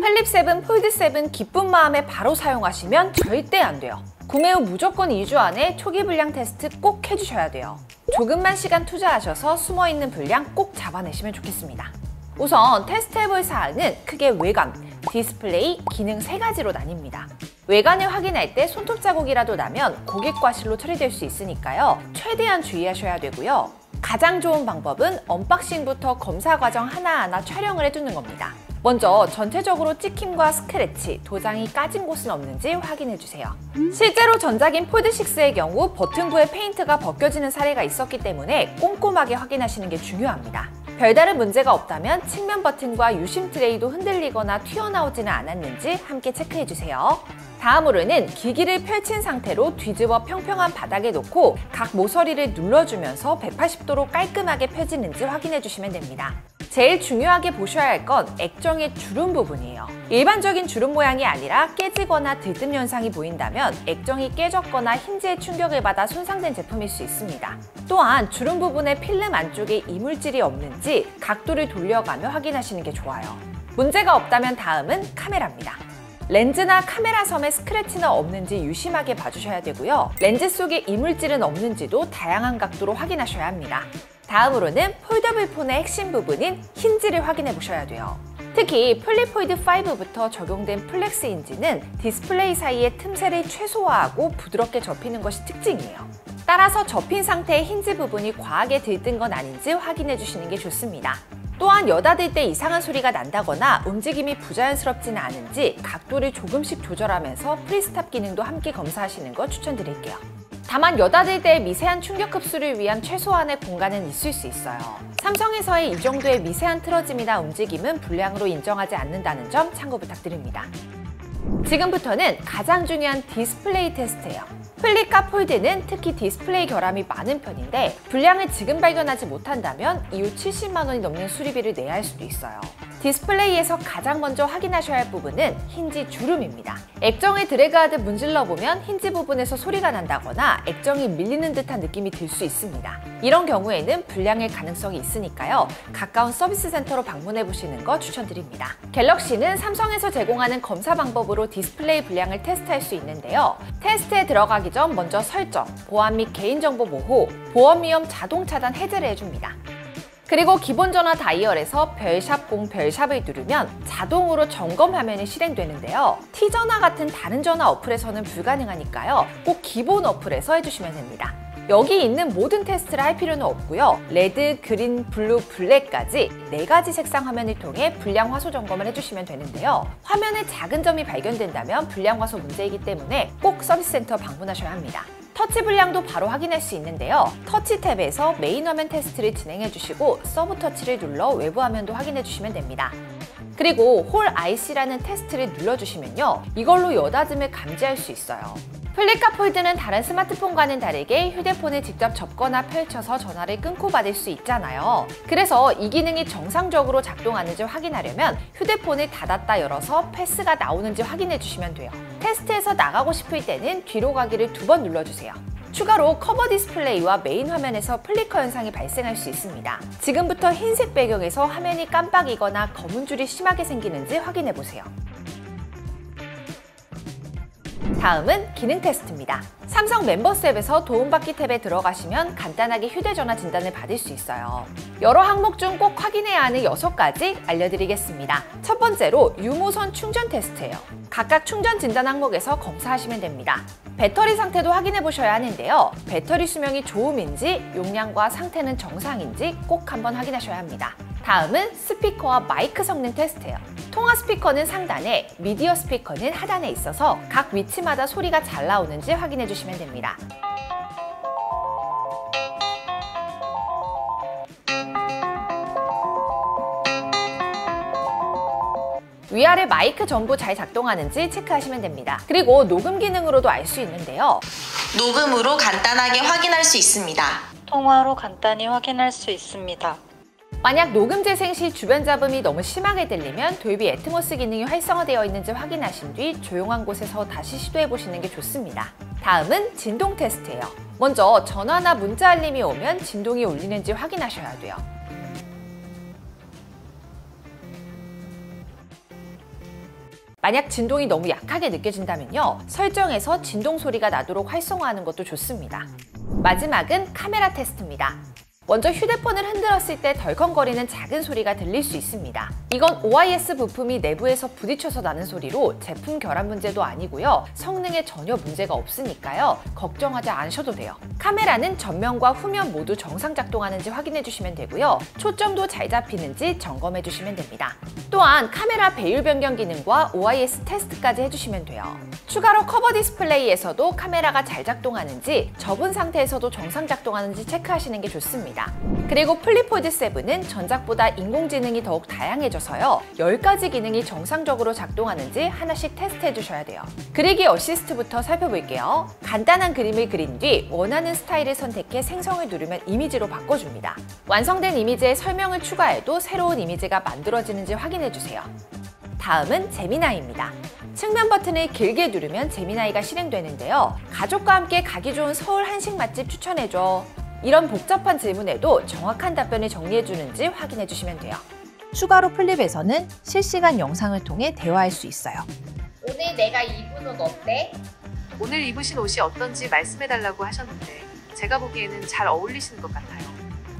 플립 7, 폴드 7 기쁜 마음에 바로 사용하시면 절대 안 돼요. 구매 후 무조건 2주 안에 초기 불량 테스트 꼭 해주셔야 돼요. 조금만 시간 투자하셔서 숨어있는 불량 꼭 잡아내시면 좋겠습니다. 우선 테스트해볼 사항은 크게 외관, 디스플레이, 기능 3가지로 나뉩니다. 외관을 확인할 때 손톱 자국이라도 나면 고객과실로 처리될 수 있으니까요. 최대한 주의하셔야 되고요. 가장 좋은 방법은 언박싱부터 검사 과정 하나하나 촬영을 해두는 겁니다. 먼저 전체적으로 찍힘과 스크래치, 도장이 까진 곳은 없는지 확인해주세요. 실제로 전작인 폴드6의 경우 버튼부의 페인트가 벗겨지는 사례가 있었기 때문에 꼼꼼하게 확인하시는 게 중요합니다. 별다른 문제가 없다면 측면 버튼과 유심 트레이도 흔들리거나 튀어나오지는 않았는지 함께 체크해주세요. 다음으로는 기기를 펼친 상태로 뒤집어 평평한 바닥에 놓고 각 모서리를 눌러주면서 180도로 깔끔하게 펴지는지 확인해주시면 됩니다. 제일 중요하게 보셔야 할 건 액정의 주름 부분이에요. 일반적인 주름 모양이 아니라 깨지거나 들뜸 현상이 보인다면 액정이 깨졌거나 힌지에 충격을 받아 손상된 제품일 수 있습니다. 또한 주름 부분의 필름 안쪽에 이물질이 없는지 각도를 돌려가며 확인하시는 게 좋아요. 문제가 없다면 다음은 카메라입니다. 렌즈나 카메라 섬에 스크래치는 없는지 유심하게 봐주셔야 되고요. 렌즈 속에 이물질은 없는지도 다양한 각도로 확인하셔야 합니다. 다음으로는 폴더블 폰의 핵심 부분인 힌지를 확인해 보셔야 돼요. 특히 플립 폴드 5부터 적용된 플렉스 힌지는 디스플레이 사이의 틈새를 최소화하고 부드럽게 접히는 것이 특징이에요. 따라서 접힌 상태의 힌지 부분이 과하게 들뜬 건 아닌지 확인해 주시는 게 좋습니다. 또한 여닫을 때 이상한 소리가 난다거나 움직임이 부자연스럽지는 않은지 각도를 조금씩 조절하면서 프리스탑 기능도 함께 검사하시는 거 추천드릴게요. 다만 여닫을 때의 미세한 충격 흡수를 위한 최소한의 공간은 있을 수 있어요. 삼성에서의 이 정도의 미세한 틀어짐이나 움직임은 불량으로 인정하지 않는다는 점 참고 부탁드립니다. 지금부터는 가장 중요한 디스플레이 테스트예요. 플립과 폴드는 특히 디스플레이 결함이 많은 편인데 불량을 지금 발견하지 못한다면 이후 70만 원이 넘는 수리비를 내야 할 수도 있어요. 디스플레이에서 가장 먼저 확인하셔야 할 부분은 힌지 주름입니다. 액정을 드래그하듯 문질러보면 힌지 부분에서 소리가 난다거나 액정이 밀리는 듯한 느낌이 들 수 있습니다. 이런 경우에는 불량일 가능성이 있으니까요. 가까운 서비스 센터로 방문해 보시는 거 추천드립니다. 갤럭시는 삼성에서 제공하는 검사 방법으로 디스플레이 불량을 테스트할 수 있는데요. 테스트에 들어가기 전 먼저 설정, 보안 및 개인정보 보호, 보험 위험 자동 차단 해제를 해줍니다. 그리고 기본 전화 다이얼에서 별샵 0 별샵을 누르면 자동으로 점검 화면이 실행되는데요. T전화 같은 다른 전화 어플에서는 불가능하니까요. 꼭 기본 어플에서 해주시면 됩니다. 여기 있는 모든 테스트를 할 필요는 없고요. 레드, 그린, 블루, 블랙까지 4가지 색상 화면을 통해 불량 화소 점검을 해주시면 되는데요. 화면에 작은 점이 발견된다면 불량 화소 문제이기 때문에 꼭 서비스 센터 방문하셔야 합니다. 터치 불량도 바로 확인할 수 있는데요. 터치 탭에서 메인 화면 테스트를 진행해 주시고 서브 터치를 눌러 외부 화면도 확인해 주시면 됩니다. 그리고 홀 IC라는 테스트를 눌러주시면요. 이걸로 여닫음을 감지할 수 있어요. 플립과 폴드는 다른 스마트폰과는 다르게 휴대폰을 직접 접거나 펼쳐서 전화를 끊고 받을 수 있잖아요. 그래서 이 기능이 정상적으로 작동하는지 확인하려면 휴대폰을 닫았다 열어서 패스가 나오는지 확인해 주시면 돼요. 테스트에서 나가고 싶을 때는 뒤로 가기를 2번 눌러주세요. 추가로 커버 디스플레이와 메인 화면에서 플리커 현상이 발생할 수 있습니다. 지금부터 흰색 배경에서 화면이 깜빡이거나 검은 줄이 심하게 생기는지 확인해 보세요. 다음은 기능 테스트입니다. 삼성 멤버스 앱에서 도움받기 탭에 들어가시면 간단하게 휴대전화 진단을 받을 수 있어요. 여러 항목 중 꼭 확인해야 하는 6가지 알려드리겠습니다. 첫 번째로 유무선 충전 테스트예요. 각각 충전 진단 항목에서 검사하시면 됩니다. 배터리 상태도 확인해 보셔야 하는데요. 배터리 수명이 좋음인지 용량과 상태는 정상인지 꼭 한번 확인하셔야 합니다. 다음은 스피커와 마이크 성능 테스트예요. 통화 스피커는 상단에, 미디어 스피커는 하단에 있어서 각 위치마다 소리가 잘 나오는지 확인해 주시면 됩니다. 위아래 마이크 전부 잘 작동하는지 체크하시면 됩니다. 그리고 녹음 기능으로도 알 수 있는데요. 녹음으로 간단하게 확인할 수 있습니다. 통화로 간단히 확인할 수 있습니다. 만약 녹음 재생 시 주변 잡음이 너무 심하게 들리면 돌비 애트모스 기능이 활성화되어 있는지 확인하신 뒤 조용한 곳에서 다시 시도해 보시는 게 좋습니다. 다음은 진동 테스트예요. 먼저 전화나 문자 알림이 오면 진동이 울리는지 확인하셔야 돼요. 만약 진동이 너무 약하게 느껴진다면요, 설정에서 진동 소리가 나도록 활성화하는 것도 좋습니다. 마지막은 카메라 테스트입니다. 먼저 휴대폰을 흔들었을 때 덜컹거리는 작은 소리가 들릴 수 있습니다. 이건 OIS 부품이 내부에서 부딪혀서 나는 소리로 제품 결함 문제도 아니고요. 성능에 전혀 문제가 없으니까요. 걱정하지 않으셔도 돼요. 카메라는 전면과 후면 모두 정상 작동하는지 확인해 주시면 되고요. 초점도 잘 잡히는지 점검해 주시면 됩니다. 또한 카메라 배율 변경 기능과 OIS 테스트까지 해주시면 돼요. 추가로 커버 디스플레이에서도 카메라가 잘 작동하는지, 접은 상태에서도 정상 작동하는지 체크하시는 게 좋습니다. 그리고 플립폴드 7은 전작보다 인공지능이 더욱 다양해져서요. 10가지 기능이 정상적으로 작동하는지 하나씩 테스트해 주셔야 돼요. 그리기 어시스트부터 살펴볼게요. 간단한 그림을 그린 뒤 원하는 스타일을 선택해 생성을 누르면 이미지로 바꿔줍니다. 완성된 이미지에 설명을 추가해도 새로운 이미지가 만들어지는지 확인해 주세요. 다음은 제미나이입니다. 측면 버튼을 길게 누르면 제미나이가 실행되는데요. 가족과 함께 가기 좋은 서울 한식 맛집 추천해줘. 이런 복잡한 질문에도 정확한 답변을 정리해주는지 확인해주시면 돼요. 추가로 플립에서는 실시간 영상을 통해 대화할 수 있어요. 오늘 내가 입은 옷 어때? 오늘 입으신 옷이 어떤지 말씀해달라고 하셨는데 제가 보기에는 잘 어울리시는 것 같아요.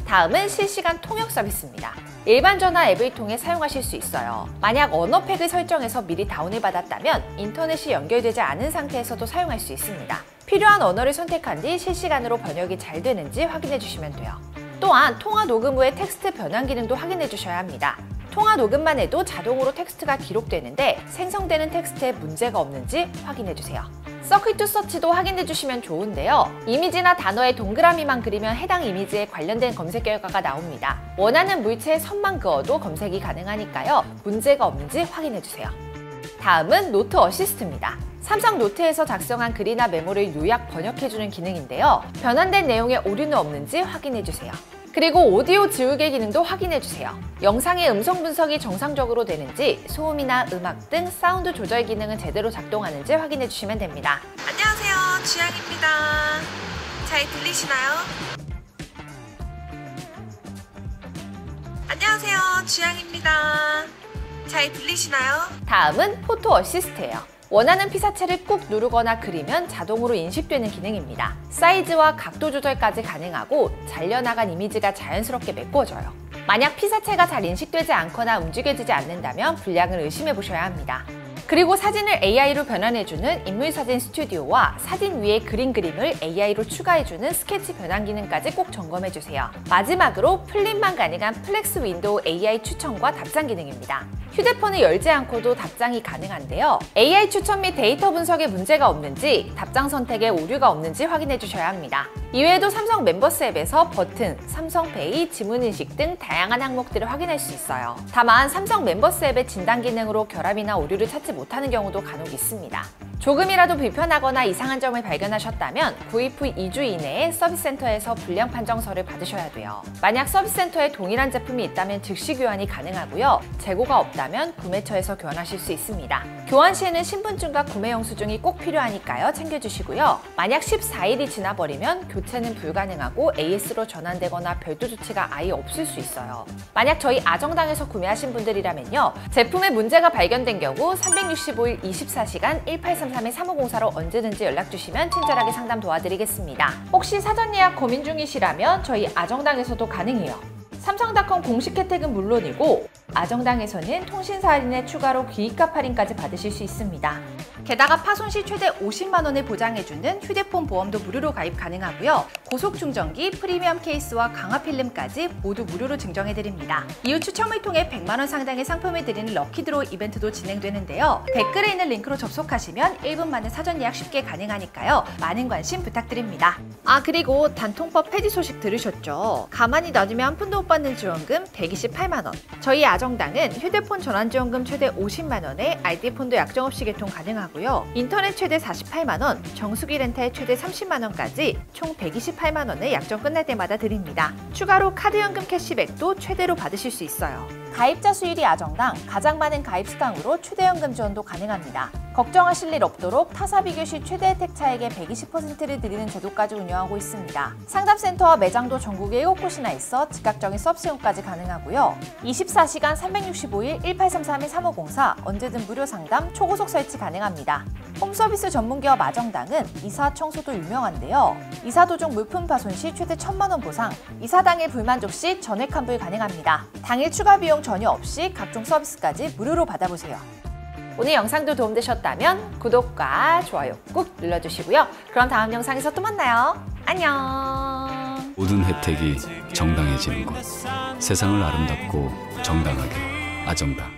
다음은 실시간 통역 서비스입니다. 일반 전화 앱을 통해 사용하실 수 있어요. 만약 언어팩을 설정해서 미리 다운을 받았다면 인터넷이 연결되지 않은 상태에서도 사용할 수 있습니다. 필요한 언어를 선택한 뒤 실시간으로 번역이 잘 되는지 확인해 주시면 돼요. 또한 통화 녹음 후에 텍스트 변환 기능도 확인해 주셔야 합니다. 통화 녹음만 해도 자동으로 텍스트가 기록되는데 생성되는 텍스트에 문제가 없는지 확인해 주세요. 서킷 투 서치도 확인해 주시면 좋은데요. 이미지나 단어에 동그라미만 그리면 해당 이미지에 관련된 검색 결과가 나옵니다. 원하는 물체에 선만 그어도 검색이 가능하니까요. 문제가 없는지 확인해 주세요. 다음은 노트 어시스트입니다. 삼성 노트에서 작성한 글이나 메모를 요약 번역해주는 기능인데요. 변환된 내용에 오류는 없는지 확인해주세요. 그리고 오디오 지우개 기능도 확인해주세요. 영상의 음성 분석이 정상적으로 되는지, 소음이나 음악 등 사운드 조절 기능은 제대로 작동하는지 확인해주시면 됩니다. 안녕하세요, 주양입니다. 잘 들리시나요? 안녕하세요, 주양입니다. 잘 들리시나요? 다음은 포토 어시스트예요. 원하는 피사체를 꾹 누르거나 그리면 자동으로 인식되는 기능입니다. 사이즈와 각도 조절까지 가능하고 잘려나간 이미지가 자연스럽게 메꿔져요. 만약 피사체가 잘 인식되지 않거나 움직여지지 않는다면 불량을 의심해 보셔야 합니다. 그리고 사진을 AI로 변환해주는 인물사진 스튜디오와 사진 위에 그린 그림을 AI로 추가해주는 스케치 변환 기능까지 꼭 점검해주세요. 마지막으로 플립만 가능한 플렉스 윈도우 AI 추천과 답장 기능입니다. 휴대폰을 열지 않고도 답장이 가능한데요. AI 추천 및 데이터 분석에 문제가 없는지, 답장 선택에 오류가 없는지 확인해 주셔야 합니다. 이외에도 삼성 멤버스 앱에서 버튼, 삼성페이, 지문인식 등 다양한 항목들을 확인할 수 있어요. 다만 삼성 멤버스 앱의 진단 기능으로 결함이나 오류를 찾지 못하는 경우도 간혹 있습니다. 조금이라도 불편하거나 이상한 점을 발견하셨다면 구입 후 2주 이내에 서비스센터에서 불량 판정서를 받으셔야 돼요. 만약 서비스센터에 동일한 제품이 있다면 즉시 교환이 가능하고요. 재고가 없다면 구매처에서 교환하실 수 있습니다. 교환 시에는 신분증과 구매 영수증이 꼭 필요하니까요. 챙겨주시고요. 만약 14일이 지나버리면 교체는 불가능하고 AS로 전환되거나 별도 조치가 아예 없을 수 있어요. 만약 저희 아정당에서 구매하신 분들이라면요. 제품에 문제가 발견된 경우 365일 24시간 1833-3504로 언제든지 연락주시면 친절하게 상담 도와드리겠습니다. 혹시 사전 예약 고민 중이시라면 저희 아정당에서도 가능해요. 삼성닷컴 공식 혜택은 물론이고 아정당에서는 통신사 할인에 추가로 기입값 할인까지 받으실 수 있습니다. 게다가 파손 시 최대 50만 원을 보장해주는 휴대폰 보험도 무료로 가입 가능하고요. 고속 충전기, 프리미엄 케이스와 강화 필름까지 모두 무료로 증정해드립니다. 이후 추첨을 통해 100만 원 상당의 상품을 드리는 럭키드로우 이벤트도 진행되는데요. 댓글에 있는 링크로 접속하시면 1분 만에 사전 예약 쉽게 가능하니까요. 많은 관심 부탁드립니다. 그리고 단통법 폐지 소식 들으셨죠? 가만히 놔두면 한 푼도 못 받는 지원금 128만 원. 저희 아정당은 휴대폰 전환지원금 최대 50만 원에 RD폰도 약정 없이 개통 가능하고 인터넷 최대 48만 원, 정수기 렌탈 최대 30만 원까지 총 128만 원을 약정 끝날 때마다 드립니다. 추가로 카드 연금 캐시백도 최대로 받으실 수 있어요. 가입자 수일이 아정당, 가장 많은 가입 수당으로 최대 연금 지원도 가능합니다. 걱정하실 일 없도록 타사 비교 시 최대 혜택 차액의 120%를 드리는 제도까지 운영하고 있습니다. 상담센터와 매장도 전국에 7곳이나 있어 즉각적인 서비스용까지 가능하고요. 24시간 365일 1833-3504 언제든 무료 상담, 초고속 설치 가능합니다. 홈서비스 전문기업 아정당은 이사, 청소도 유명한데요. 이사 도중 물품 파손 시 최대 1,000만 원 보상, 이사 당일 불만족 시 전액 환불 가능합니다. 당일 추가 비용 전혀 없이 각종 서비스까지 무료로 받아보세요. 오늘 영상도 도움되셨다면 구독과 좋아요 꾹 눌러주시고요. 그럼 다음 영상에서 또 만나요. 안녕. 모든 혜택이 정당해지는 곳. 세상을 아름답고 정당하게 아정당.